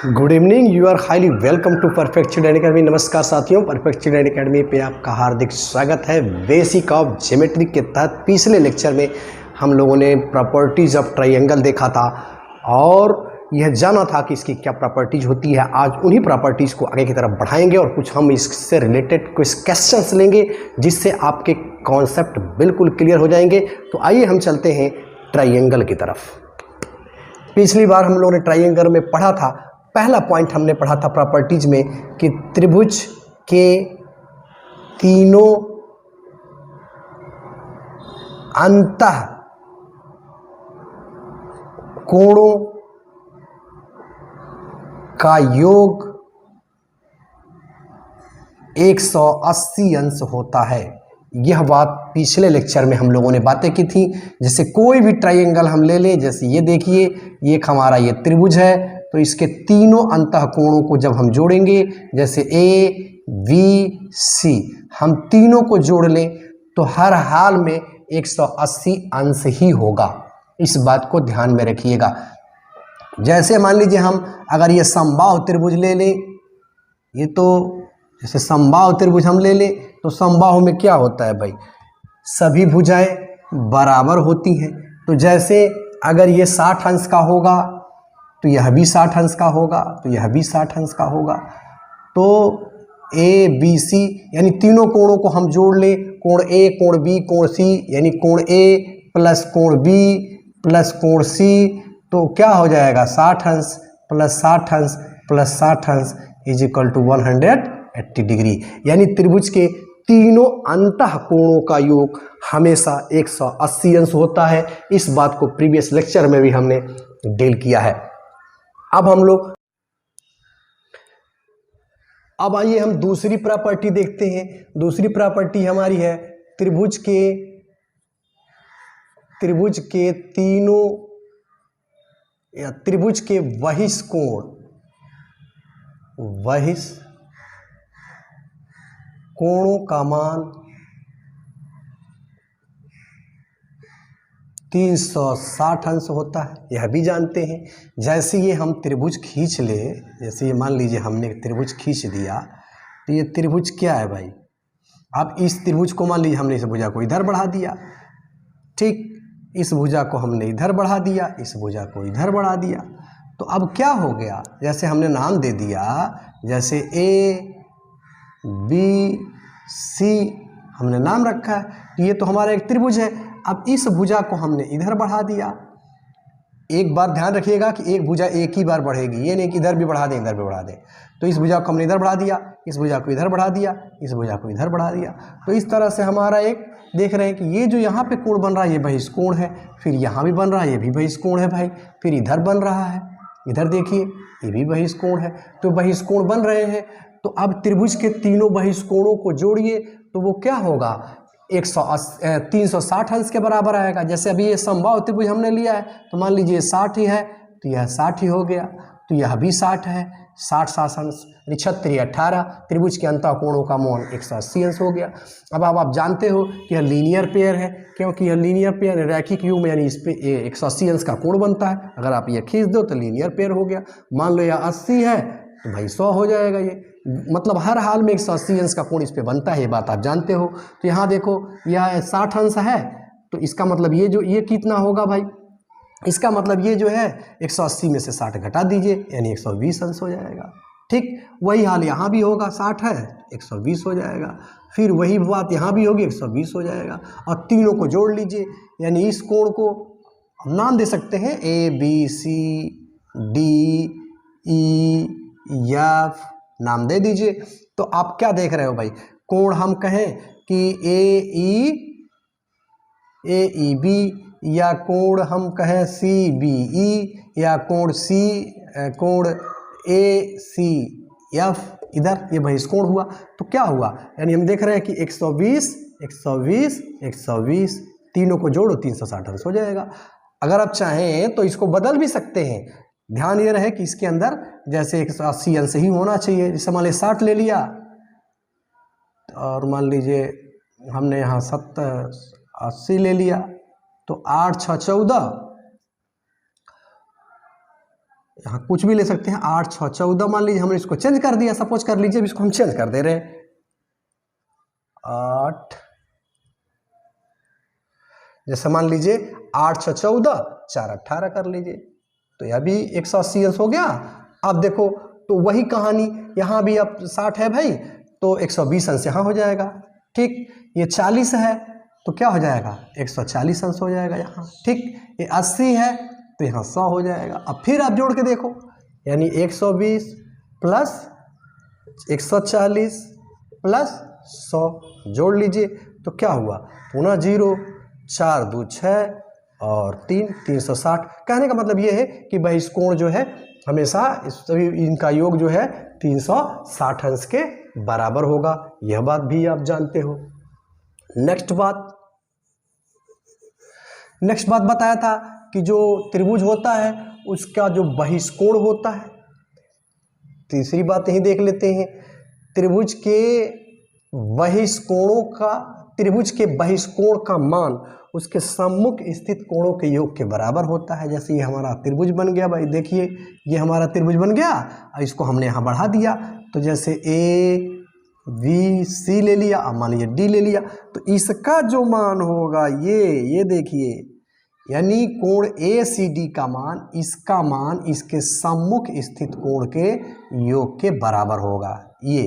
Good evening, you are highly welcome to perfect student academy. नमस्कार साथियों, perfect student academy पे आपका हार्दिक स्वागत है। बेसिक ऑफ ज्योमेट्री के तहत पिछले लेक्चर में हम लोगों ने प्रॉपर्टीज ऑफ ट्रायंगल देखा था और यह जाना था कि इसकी क्या प्रॉपर्टीज होती है। आज उन्हीं प्रॉपर्टीज को आगे की तरफ बढ़ाएंगे और कुछ हम इससे रिलेटेड कुछ क्वेश्चंस लेंगे जिससे आपके कॉन्सेप्ट बिल्कुल क्लियर हो जाएंगे। तो आइए हम चलते हैं ट्रायंगल की तरफ। पिछली बार हम लोगों ने ट्रायंगल में पढ़ा था, पहला पॉइंट हमने पढ़ा था प्रॉपर्टीज में कि त्रिभुज के तीनों अंतः कोणों का योग 180 अंश होता है। यह बात पिछले लेक्चर में हम लोगों ने बातें की थी। जैसे कोई भी ट्रायंगल हम ले लें, जैसे ये देखिए, ये हमारा ये त्रिभुज है, तो इसके तीनों अंतः कोणों को जब हम जोड़ेंगे, जैसे ए बी सी, हम तीनों को जोड़ लें तो हर हाल में 180 अंश ही होगा। इस बात को ध्यान में रखिएगा। जैसे मान लीजिए हम अगर ये समबाहु त्रिभुज ले लें, ये तो जैसे समबाहु त्रिभुज हम ले लें तो समबाहु में क्या होता है भाई, सभी भुजाएं बराबर होती हैं। तो जैसे अगर ये 60 अंश का होगा तो यह भी 60 अंश का होगा, तो यह भी 60 अंश का होगा। तो ए बी सी यानी तीनों कोणों को हम जोड़ लें, कोण ए कोण बी कोण सी, यानी कोण ए प्लस कोण बी प्लस कोण सी, तो क्या हो जाएगा 60 अंश प्लस 60 अंश प्लस 60 अंश इज इक्वल टू 180 डिग्री। यानी त्रिभुज के तीनों अंतः कोणों का योग हमेशा 180 अंश होता है। इस बात को प्रीवियस लेक्चर में भी हमने डील किया है। अब आइए हम दूसरी प्रॉपर्टी देखते हैं। दूसरी प्रॉपर्टी हमारी है त्रिभुज के तीनों या त्रिभुज के बहिष कोणों का मान 360 अंश होता है। यह भी जानते हैं। जैसे ये हम त्रिभुज खींच ले, जैसे ये मान लीजिए हमने त्रिभुज खींच दिया, तो ये त्रिभुज क्या है भाई, अब इस त्रिभुज को मान लीजिए हमने इस भुजा को इधर बढ़ा दिया, ठीक, इस भुजा को हमने इधर बढ़ा दिया, इस भुजा को इधर बढ़ा दिया, तो अब क्या हो गया, जैसे हमने नाम दे दिया, जैसे ए बी सी हमने नाम रखा है, तो ये तो हमारा एक त्रिभुज है। अब इस भुजा को हमने इधर बढ़ा दिया। एक बार ध्यान रखिएगा कि एक भुजा एक ही बार बढ़ेगी, ये नहीं कि इधर भी बढ़ा दें इधर भी बढ़ा दें। तो इस भुजा को हमने इधर बढ़ा दिया, इस भुजा को इधर बढ़ा दिया, इस भुजा को इधर बढ़ा दिया। तो इस तरह से हमारा एक देख रहे हैं कि ये जो यहाँ पे कोण बन रहा है ये बहिष्कोण है, फिर यहाँ भी बन रहा है ये भी बहिष्कोण है भाई, फिर इधर बन रहा है, इधर देखिए ये भी बहिष्कोण है। तो बहिष्कोण बन रहे हैं, तो अब त्रिभुज के तीनों बहिष्कोणों को जोड़िए तो वो क्या होगा, 360 अंश के बराबर आएगा। जैसे अभी ये समबाहु त्रिभुज हमने लिया है, तो मान लीजिए 60 ही है, तो यह 60 ही हो गया, तो यह भी 60 है, 60 अंश 36 18, त्रिभुज के अंतः कोणों का मान 180 अंश हो गया। अब आप जानते हो कि यह लीनियर पेयर है, क्योंकि यह लीनियर पेयर रैखिक युग्म यानी इस पे 180 अंश का कोण बनता है। अगर आप ये खींच दो तो लीनियर पेयर हो गया। मान लो यह 80 है तो भाई 100 हो जाएगा। ये मतलब हर हाल में 180 अंश का कोण इस पे बनता है, ये बात आप जानते हो। तो यहाँ देखो यह 60 अंश है, तो इसका मतलब ये कितना होगा भाई, इसका मतलब ये जो है 180 में से 60 घटा दीजिए, यानी 120 अंश हो जाएगा। ठीक, वही हाल यहाँ भी होगा, 60 है 120 हो जाएगा, फिर वही बात यहाँ भी होगी 120 हो जाएगा। और तीनों को जोड़ लीजिए, यानी इस कोण को हम नाम दे सकते हैं A B C D E F, नाम दे दीजिए। तो आप क्या देख रहे हो भाई, कोण हम कहें कि ए ई बी, या कोण हम कहें सी बी ई, या कोण ए सी एफ, इधर ये बहिष्कोण हुआ। तो क्या हुआ, यानी हम देख रहे हैं कि 120 120 120, तीनों को जोड़ो 360 अंश हो जाएगा। अगर आप चाहें तो इसको बदल भी सकते हैं। ध्यान ये रहे कि इसके अंदर जैसे 180 अंश ही होना चाहिए। जैसे मान लीजिए 60 ले लिया और मान लीजिए हमने यहाँ 80 ले लिया, तो 8 6 14, यहाँ कुछ भी ले सकते हैं, 8 6 14 मान लीजिए, हमने इसको चेंज कर दिया, सपोज कर लीजिए इसको हम चेंज कर दे रहे हैं 8, जैसे मान लीजिए 8 6 14 4 18 कर लीजिए, तो यह भी 180 अंश हो गया। अब देखो तो वही कहानी यहाँ भी, अब 60 है भाई तो 120 अंश यहाँ हो जाएगा, ठीक। ये 40 है तो क्या हो जाएगा, 140 अंश हो जाएगा यहाँ, ठीक। ये 80 है तो यहाँ 100 हो जाएगा। अब फिर आप जोड़ के देखो, यानी 120 प्लस 140 प्लस 100 जोड़ लीजिए तो क्या हुआ, पुनः 0, 4 2 6 और 3 360। कहने का मतलब ये है कि बहिष्कोण जो है हमेशा सभी इनका योग जो है 360 अंश के बराबर होगा, यह बात भी आप जानते हो। नेक्स्ट बात बताया था कि जो त्रिभुज होता है उसका जो बहिष्कोण होता है। तीसरी बात यही देख लेते हैं, त्रिभुज के बहिष्कोण का मान उसके सम्मुख स्थित कोणों के योग के बराबर होता है। जैसे ये हमारा त्रिभुज बन गया भाई, देखिए ये हमारा त्रिभुज बन गया और इसको हमने यहाँ बढ़ा दिया, तो जैसे ए बी सी ले लिया, अब मान लीजिए डी ले लिया, तो इसका जो मान होगा ये देखिए, यानी कोण ए सी डी का मान, इसका मान इसके सम्मुख स्थित कोण के योग के बराबर होगा। ये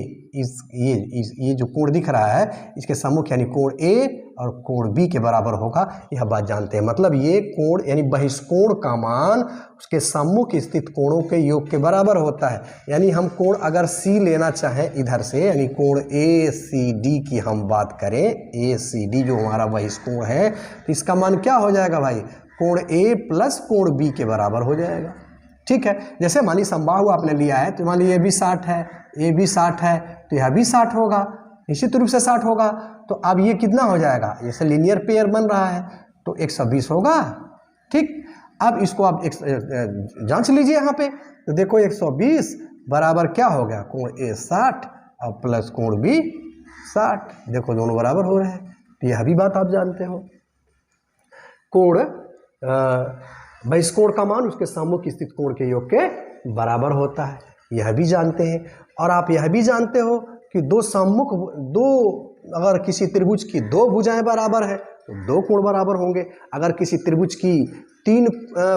जो कोण दिख रहा है इसके सम्मुख यानी कोण ए और कोण बी के बराबर होगा, यह बात जानते हैं। मतलब ये कोण यानी बहिष्कोण का मान उसके सम्मुख स्थित कोणों के योग के बराबर होता है। यानी हम कोण अगर सी लेना चाहें इधर से, यानी कोण ए सी डी की हम बात करें, ए सी डी जो हमारा बहिष्कोण है, तो इसका मान क्या हो जाएगा भाई, कोण ए प्लस कोण बी के बराबर हो जाएगा, ठीक है। जैसे मान लीजिए समबाहु आपने लिया है, तो मान लीजिए ए भी 60 है, ए भी 60 है, तो यह भी 60 होगा, निश्चित रूप से 60 होगा। तो अब ये कितना हो जाएगा, जैसे लीनियर पेयर बन रहा है तो 120 होगा, ठीक। अब इसको आप जांच लीजिए यहाँ पे, तो देखो 120 बराबर क्या हो गया, कोण ए 60 और प्लस कोण बी 60, देखो दोनों बराबर हो रहे हैं। तो यह भी बात आप जानते हो, कोण बहिष्कोण का मान उसके सम्मुख स्थित कोण के योग के बराबर होता है, यह भी जानते हैं। और आप यह भी जानते हो कि अगर किसी त्रिभुज की 2 भुजाएं बराबर है तो 2 कोण बराबर होंगे, अगर किसी त्रिभुज की 3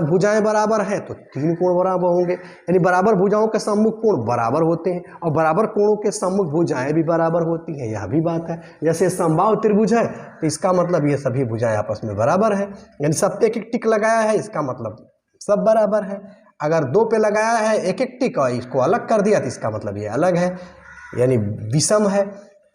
भुजाएं बराबर है तो 3 कोण बराबर होंगे। यानी बराबर भुजाओं के सम्मुख कोण बराबर होते हैं और बराबर कोणों के सम्मुख भुजाएं भी बराबर होती हैं, यह भी बात है। जैसे समबाहु त्रिभुज है तो इसका मतलब ये सभी भुजाएं आपस में बराबर है, यानी सब पे एक टिक लगाया है, इसका मतलब सब बराबर है। अगर 2 पे लगाया है एक टिक और इसको अलग कर दिया तो इसका मतलब ये अलग है, यानी विषम है।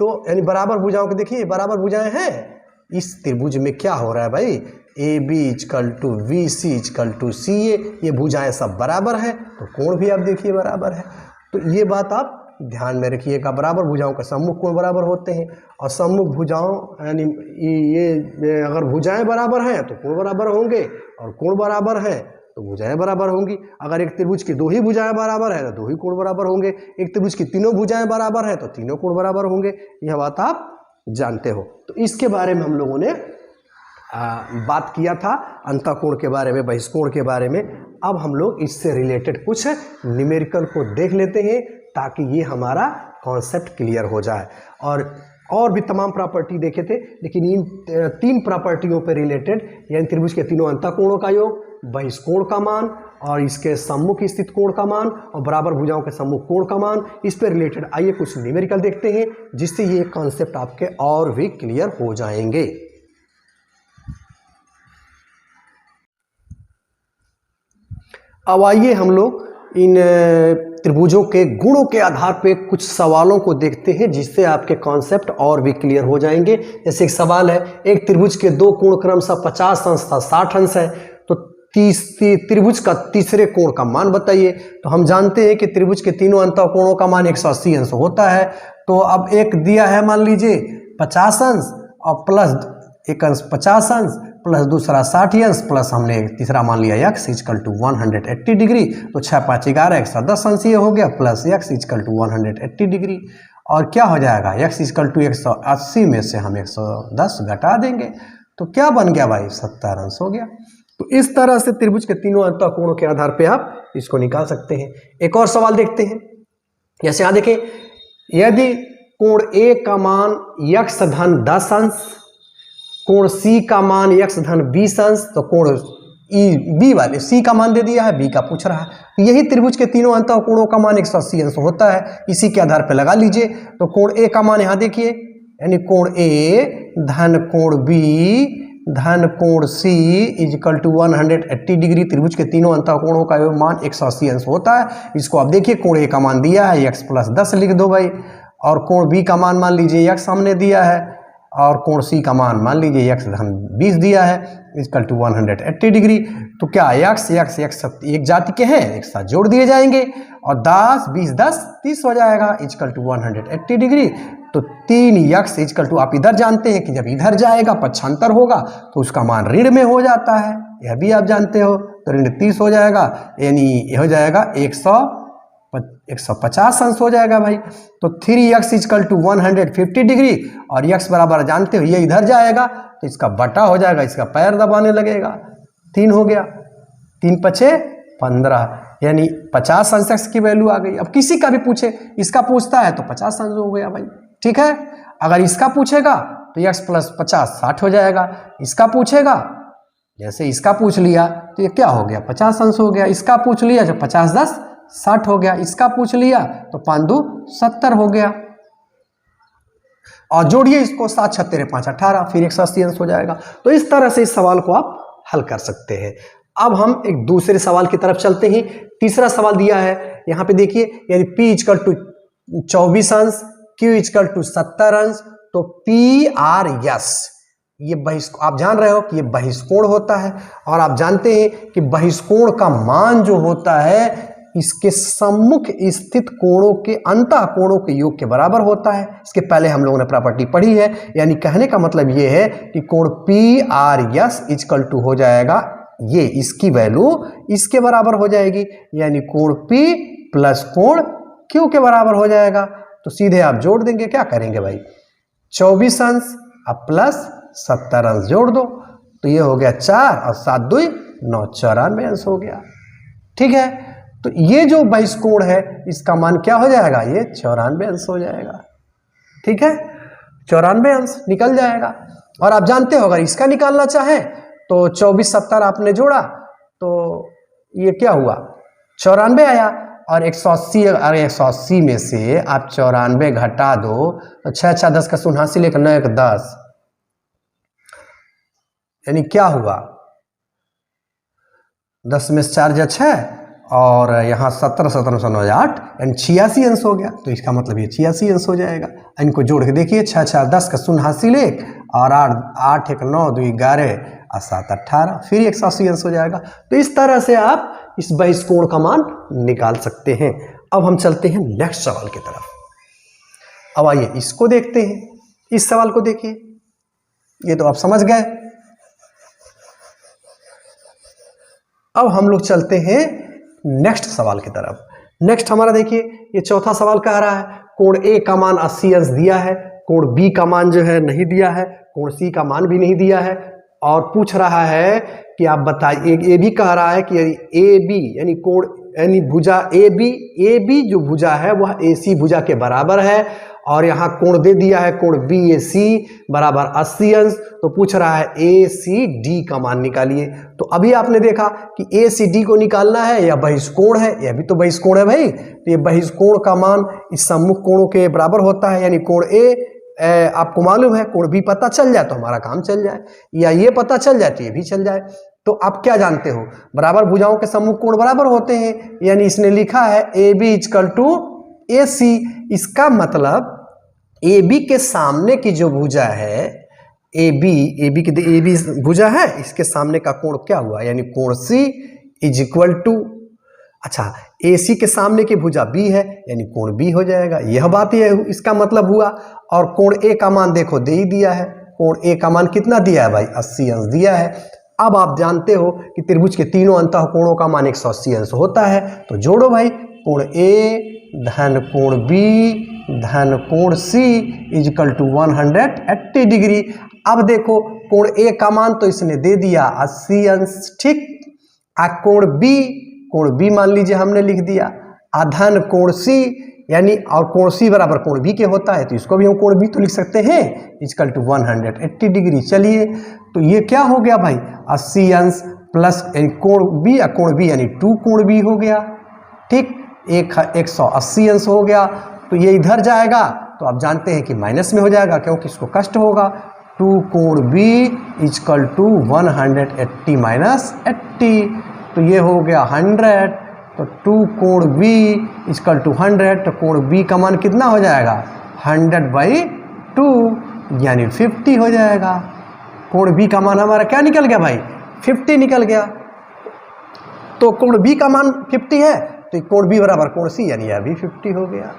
तो यानी बराबर भुजाओं के देखिए बराबर भुजाएं हैं। इस त्रिभुज में क्या हो रहा है भाई, A B equal to B C equal to C A, ये भुजाएं सब बराबर हैं, तो कोण भी आप देखिए बराबर है। तो ये बात आप ध्यान में रखिएगा, बराबर भुजाओं के सम्मुख कोण बराबर होते हैं और सम्मुख भुजाओं यानी ये अगर भुजाएं बराबर हैं तो कोण बराबर होंगे और कोण बराबर हैं तो भुजाएं बराबर होंगी। अगर एक त्रिभुज की 2 ही भुजाएं बराबर है तो 2 ही कोण बराबर होंगे, एक त्रिभुज की 3 भुजाएं बराबर है तो 3 कोण बराबर होंगे, यह बात आप जानते हो। तो इसके बारे में हम लोगों ने बात किया था, अंतःकोण के बारे में, बहिष्कोण के बारे में। अब हम लोग इससे रिलेटेड कुछ न्यूमेरिकल को देख लेते हैं ताकि ये हमारा कॉन्सेप्ट क्लियर हो जाए। और भी तमाम प्रॉपर्टी देखे थे, लेकिन इन 3 प्रॉपर्टियों पर रिलेटेड, यानी त्रिभुज के तीनों अंतःकोणों का योग, बहिष्कोण का मान और इसके सम्मुख स्थित कोण का मान और बराबर भुजाओं के सम्मुख कोण का मान, इस पर रिलेटेड आइए कुछ न्यूमेरिकल देखते हैं जिससे ये कॉन्सेप्ट आपके और भी क्लियर हो जाएंगे। अब आइए हम लोग इन त्रिभुजों के गुणों के आधार पे कुछ सवालों को देखते हैं जिससे आपके कॉन्सेप्ट और भी क्लियर हो जाएंगे। जैसे एक सवाल है, एक त्रिभुज के 2 कोण क्रमशः 50 अंश तथा 60 अंश है, तो त्रिभुज का तीसरे कोण का मान बताइए। तो हम जानते हैं कि त्रिभुज के तीनों अंतःकोणों का मान 180 अंश होता है। तो अब एक दिया है मान लीजिए 50 अंश और प्लस एक अंश 50 अंश प्लस दूसरा 60 अंश प्लस हमने तीसरा मान लिया x इक्वल टू 180 डिग्री, तो 6 5 11 110 अंश ये हो गया, plus x equal to 180 degree. और क्या हो जाएगा, x इक्वल टू 180 में से हम 110 घटा देंगे तो क्या बन गया भाई, 70 अंश हो गया। तो इस तरह से त्रिभुज के तीनों अंतः कोणों के आधार पे आप इसको निकाल सकते हैं। एक और सवाल देखते हैं, जैसे यहां देखें, यदि कोण ए का मान x धन 10 अंश, कोण सी का मान x धन 20 अंश, तो कोण बी वाले सी का मान दे दिया है, बी का पूछ रहा है। यही त्रिभुज के तीनों अंतः कोणों का मान 180 अंश होता है, इसी के आधार पर लगा लीजिए। तो कोण ए का मान यहां देखिए, यानी कोण ए धन कोण बी धन कोण सी इजकल टू 180 डिग्री। त्रिभुज के तीनों अंतः कोणों का मान 180 अंश होता है। इसको आप देखिए, कोण ए का मान दिया है x प्लस 10 लिख दो भाई, और कोण बी का मान लीजिए x हमने दिया है, और कोण सी का मान लीजिए x धन 20 दिया है इजकल टू 180 डिग्री। तो क्या x एक जाति के हैं, एक साथ जोड़ दिए जाएंगे, और 10 20 10 30 हो जाएगा इजकल टू 180 डिग्री। तो 3x इजकल टू, आप इधर जानते हैं कि जब इधर जाएगा पक्षांतर होगा तो उसका मान ऋण में हो जाता है, यह भी आप जानते हो। तो ऋण 30 हो जाएगा, यानी यह हो जाएगा 150 अंश हो जाएगा भाई। तो 3x इजकल टू 150 डिग्री, और x बराबर जानते हो ये इधर जाएगा तो इसका बटा हो जाएगा, इसका पैर दबाने लगेगा, 3 हो गया, 3 पछे 15, यानी 50 अंश x की वैल्यू आ गई। अब किसी का भी पूछे, इसका पूछता है तो 50 अंश हो गया भाई, ठीक है। अगर इसका पूछेगा तो x प्लस 50 60 हो जाएगा, इसका पूछेगा, जैसे इसका पूछ लिया तो ये क्या हो गया 50 अंश हो गया, इसका पूछ लिया तो 50 10 60 हो गया, इसका पूछ लिया तो 5 2 70 हो गया, और जोड़िए इसको 7 6 तेरे 5 18, फिर 180 अंश हो जाएगा। तो इस तरह से इस सवाल को आप हल कर सकते हैं। अब हम एक दूसरे सवाल की तरफ चलते हैं। तीसरा सवाल दिया है, यहां पे देखिए, यदि P इजकल टू 24 अंश, Q इजकल टू 70 अंश, तो PRS, ये आप जान रहे हो कि ये बहिष्कोण होता है, और आप जानते हैं कि बहिष्कोण का मान जो होता है इसके सम्मुख स्थित कोणों के अंतः कोणों के योग के बराबर होता है। इसके पहले हम लोगों ने प्रॉपर्टी पढ़ी है, यानी कहने का मतलब ये है कि कोण PRS इजकल टू हो जाएगा, ये इसकी वैल्यू इसके बराबर हो जाएगी, यानी कोण P प्लस कोण Q के बराबर हो जाएगा। तो सीधे आप जोड़ देंगे, क्या करेंगे भाई, 24 अंश अब प्लस 70 अंश जोड़ दो, तो ये हो गया 4 और 7 2 9, 94 अंश हो गया, ठीक है। तो ये जो बहिष्कोण है इसका मान क्या हो जाएगा, ये 94 अंश हो जाएगा, ठीक है, 94 अंश निकल जाएगा। और आप जानते हो अगर इसका निकालना चाहे तो 24 70 आपने जोड़ा तो ये क्या हुआ 94 आया, और 180, अरे 180 में से आप 94 घटा दो तो 6 6 10 का 89, 1 9 1 10, यानी क्या हुआ 10 में से 4 जा 6, और यहाँ 17 17 9 8, यानी 86 अंश हो गया। तो इसका मतलब ये 86 अंश हो जाएगा। इनको जोड़ के देखिए, 6 6 10 का 89, और 8 1 9 2 11 और 7 18, फिर 180 अंश हो जाएगा। तो इस तरह से आप इस बहिष्कोण का मान निकाल सकते हैं। अब हम चलते हैं नेक्स्ट सवाल की तरफ। अब आइए इसको देखते हैं, इस सवाल को देखिए, ये तो आप समझ गए। अब हम लोग चलते हैं नेक्स्ट सवाल की तरफ। नेक्स्ट हमारा देखिए, ये चौथा सवाल कह रहा है कोण ए का मान 80 अंश दिया है, कोण बी का मान जो है नहीं दिया है, कोण सी का मान भी नहीं दिया है, और पूछ रहा है कि आप बताइए, ये भी कह रहा है कि ए बी यानी कोण यानी भुजा ए बी जो भुजा है वह ए सी भुजा के बराबर है, और यहाँ कोण दे दिया है कोण बी ए सी बराबर 80 अंश। तो पूछ रहा है ए सी डी का मान निकालिए। तो अभी आपने देखा कि ए सी डी को निकालना है, या बहिष्कोण है, यह भी तो बहिष्कोण है भाई। तो ये बहिष्कोण का मान इस सम्मुख कोणों के बराबर होता है, यानी कोण ए आपको मालूम है, कोण बी पता चल जाए तो हमारा काम चल जाए, या ये पता चल जाए तो ये भी चल जाए। तो आप क्या जानते हो, बराबर भुजाओं के सम्मुख कोण बराबर होते हैं, यानी इसने लिखा है ए बी इजकल टू ए सी। इसका मतलब ए बी के सामने की जो भुजा है, ए बी भुजा है, इसके सामने का कोण क्या हुआ, यानी कोण सी इज इक्वल टू, अच्छा ए सी के सामने की भुजा बी है, यानी कोण बी हो जाएगा। यह बात ये इसका मतलब हुआ। और कोण ए का मान देखो दे ही दिया है, कोण ए का मान कितना दिया है भाई 80 अंश दिया है। अब आप जानते हो कि त्रिभुज के तीनों अंतः कोणों का मान 180 अंश होता है। तो जोड़ो भाई, कोण ए धन कोण बी धन कोण सी इजकल टू 180 डिग्री। अब देखो कोण ए का मान तो इसने दे दिया 80 अंश, ठीक। कोण बी मान लीजिए हमने लिख दिया, धन कोण सी यानी, और कोण सी बराबर कोण बी के होता है तो इसको भी हम कोण बी तो लिख सकते हैं इजकल टू 180 डिग्री। चलिए तो ये क्या हो गया भाई, 80 अंश प्लस कोण बी यानी 2 कोण बी हो गया, ठीक। 180 अंश हो गया, तो ये इधर जाएगा तो आप जानते हैं कि माइनस में हो जाएगा क्योंकि इसको कष्ट होगा। 2 कोण बी इजकल टू 180 माइनस 80, तो ये हो गया 100, तो 2 कोण बी इजकल टू 100, तो कोण बी का मान कितना हो जाएगा 100/2 यानी 50 हो जाएगा। कोण बी का मान हमारा क्या निकल गया भाई, 50 निकल गया। तो कोण बी का मान 50 है तो कोण बी बराबर कोण सी यानी यह भी 50 हो गया।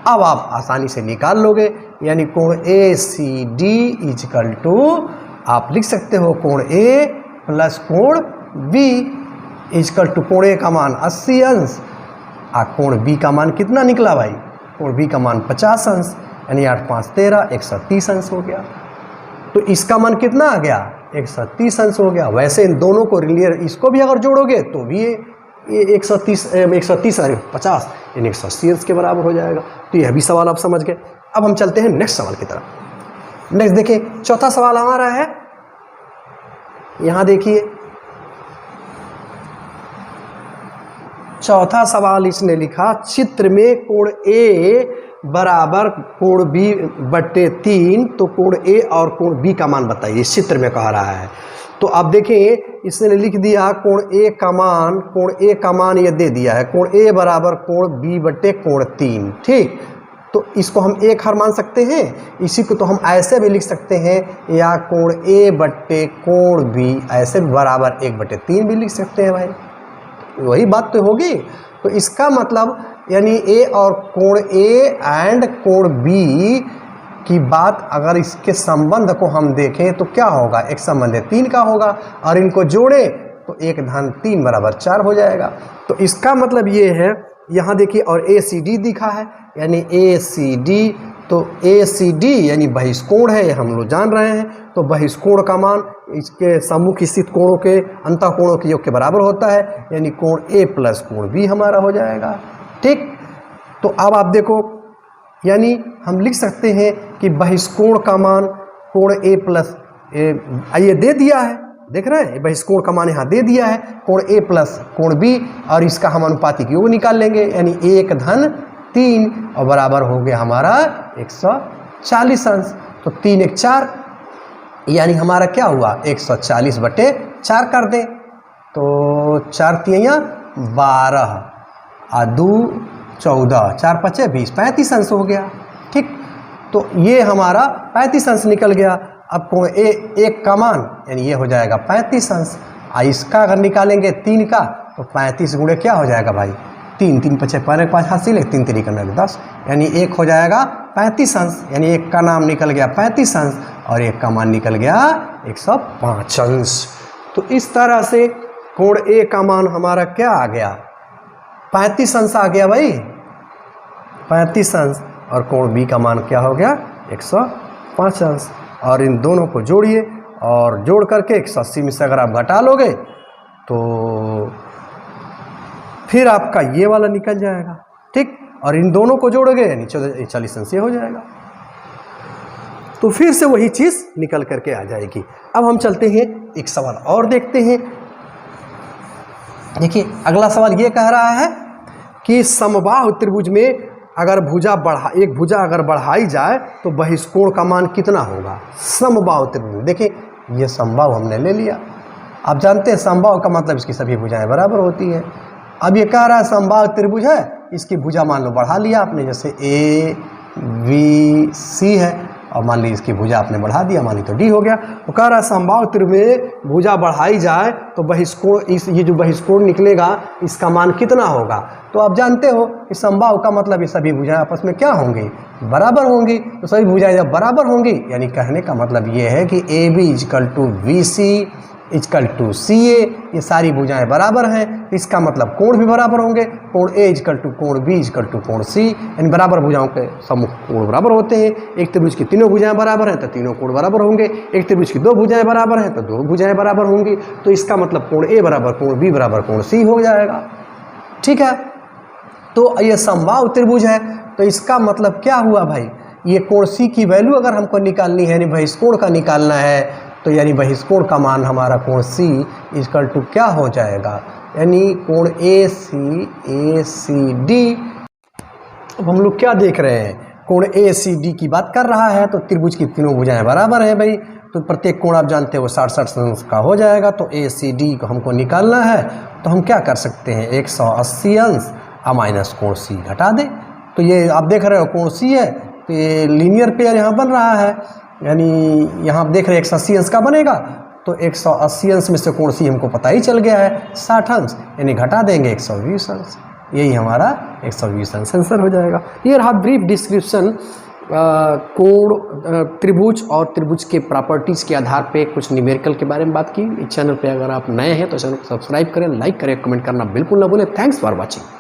अब आप आसानी से निकाल लोगे, यानी कोण ए सी डी इजकल टू आप लिख सकते हो कोण ए प्लस कोण बी इजकल टू कोण ए का मान 80 अंश, कोण बी का मान कितना निकला भाई, कोण बी का मान 50 अंश, यानी 8 5 13 130 अंश हो गया। तो इसका मान कितना आ गया 130 अंश हो गया। वैसे इन दोनों को रिलेट इसको भी अगर जोड़ोगे तो भी ये 130 अरे 50 यानी 180 अंश के बराबर हो जाएगा। तो यह भी सवाल आप समझ गए। अब हम चलते हैं नेक्स्ट सवाल की तरफ। नेक्स्ट देखिए, चौथा सवाल हमारा है, यहां देखिए चौथा सवाल इसने लिखा, चित्र में कोण ए बराबर कोण बी बटे 3, तो कोण ए और कोण बी का मान बताइए, इस चित्र में कह रहा है। तो आप देखें इसने लिख दिया कोण ए का मान ये दे दिया है, कोण ए बराबर कोण बी बटे कोण 3, ठीक। तो इसको हम एक हर मान सकते हैं, इसी को तो हम ऐसे भी लिख सकते हैं, या कोण ए बटे कोण बी ऐसे बराबर 1/3 भी लिख सकते हैं भाई, वही बात तो होगी। तो इसका मतलब यानी ए और कोण ए एंड कोण बी की बात, अगर इसके संबंध को हम देखें तो क्या होगा, एक संबंध 3 का होगा, और इनको जोड़े तो 1 धन 3 बराबर 4 हो जाएगा। तो इसका मतलब ये है, यहाँ देखिए, और ए सी डी दिखा है, यानी ए सी डी, तो ए सी डी यानी बहिष्कोण है, हम लोग जान रहे हैं। तो बहिष्कोण का मान इसके सम्मुख स्थित कोणों के अंतः कोणों के योग के बराबर होता है, यानी कोण ए प्लस कोण बी हमारा हो जाएगा, ठीक। तो अब आप देखो, यानी हम लिख सकते हैं कि बहिष्कोण का मान कोण ए प्लस ये दे दिया है, देख रहे हैं, बहिष्कोण का मान यहाँ दे दिया है, कोण ए प्लस कोण बी, और इसका हम अनुपातिक योग निकाल लेंगे, यानी 1 धन 3 और बराबर हो गया हमारा 140 अंश। तो 3 1 4 यानी हमारा क्या हुआ 140/4 कर दें, तो 4 3 12 और 2 14 4 5 20 35 अंश हो गया, ठीक। तो ये हमारा 35 अंश निकल गया। अब कोण ए एक का मान यानी ये हो जाएगा 35 अंश, इसका अगर निकालेंगे 3 का तो 35 गुणे क्या हो जाएगा भाई 3 3 5 5 5 हासिल 3 3 9 10, यानी 1 हो जाएगा 35 अंश, यानी 1 का नाम निकल गया 35 अंश और 1 का मान निकल गया 105 अंश। तो इस तरह से कोण ए का मान हमारा क्या आ गया 35 अंश आ गया भाई, 35 अंश, और कोण बी का मान क्या हो गया 105 अंश। और इन दोनों को जोड़िए, और जोड़ करके 180 में से अगर आप घटा लोगे तो फिर आपका ये वाला निकल जाएगा, ठीक। और इन दोनों को जोड़ोगे यानी 40 अंश हो जाएगा। तो फिर से वही चीज़ निकल करके आ जाएगी। अब हम चलते हैं एक सवाल और देखते हैं। देखिए अगला सवाल ये कह रहा है कि समबाहु त्रिभुज में अगर एक भुजा अगर बढ़ाई जाए तो बहिष्कोण का मान कितना होगा। समबाहु त्रिभुज, देखिए ये समबाहु हमने ले लिया, आप जानते हैं समबाहु का मतलब इसकी सभी भुजाएं बराबर होती हैं। अब ये कह रहा है समबाहु त्रिभुज है, इसकी भुजा मान लो बढ़ा लिया आपने, जैसे ए बी सी है, और मान ली इसकी भुजा आपने बढ़ा दिया, मान ली तो डी हो गया। तो कह रहा है समबाहु त्रिभुज में भुजा बढ़ाई जाए तो बहिष्कोण ये जो बहिष्कोण निकलेगा इसका मान कितना होगा। तो आप जानते हो कि समबाहु का मतलब ये सभी भुजाएं आपस में क्या होंगी बराबर होंगी। तो सभी भुजाएं जब बराबर होंगी यानी कहने का मतलब ये है कि A B equal to B C equal to C A, ये सारी भुजाएं बराबर हैं, इसका मतलब कोण भी बराबर होंगे, कोण ए इक्वल टू कोण बी इक्वल टू कोण सी, यानी बराबर भुजाओं के सम्मुख कोण बराबर होते हैं। एक त्रिभुज की तीनों भुजाएं बराबर हैं तो तीनों कोण बराबर होंगे, एक त्रिभुज की दो भुजाएं बराबर हैं तो दो भुजाएं बराबर होंगी, तो इसका मतलब कोण ए बराबर कोण बी बराबर कोण सी हो जाएगा। ठीक है, तो ये समबाहु त्रिभुज है, तो इसका मतलब क्या हुआ भाई, ये कोण सी की वैल्यू अगर हमको निकालनी है, यानी बहिष्कोण का निकालना है, तो यानी बहिष्कोण का मान हमारा कोण सी इक्वल टू क्या हो जाएगा, यानी कोण ए सी डी। अब हम लोग क्या देख रहे हैं, कोण ए सी डी की बात कर रहा है, तो त्रिभुज की तीनों भुजाएं बराबर है भाई, तो प्रत्येक कोण आप जानते हो 60-60 अंश का हो जाएगा, तो ए सी डी को हमको निकालना है, तो हम क्या कर सकते हैं, 180 अंश माइनस कोण सी घटा दें। तो ये आप देख रहे हो कोण सी है, तो ये लीनियर पेयर यहाँ बन रहा है, यानी यहाँ आप देख रहे हैं 180 अंश का बनेगा, तो 180 अंश में से कोण सी हमको पता ही चल गया है 60 अंश, यानी घटा देंगे 120 अंश, यही हमारा 120 अंश आंसर हो जाएगा। ये रहा ब्रीफ डिस्क्रिप्शन कोण त्रिभुज और त्रिभुज के प्रॉपर्टीज़ के आधार पे कुछ न्यूमेरिकल के बारे में बात की। इस चैनल पे अगर आप नए हैं तो चैनल को सब्सक्राइब करें, लाइक करें, कमेंट करना बिल्कुल ना भूलें। Thanks for watching.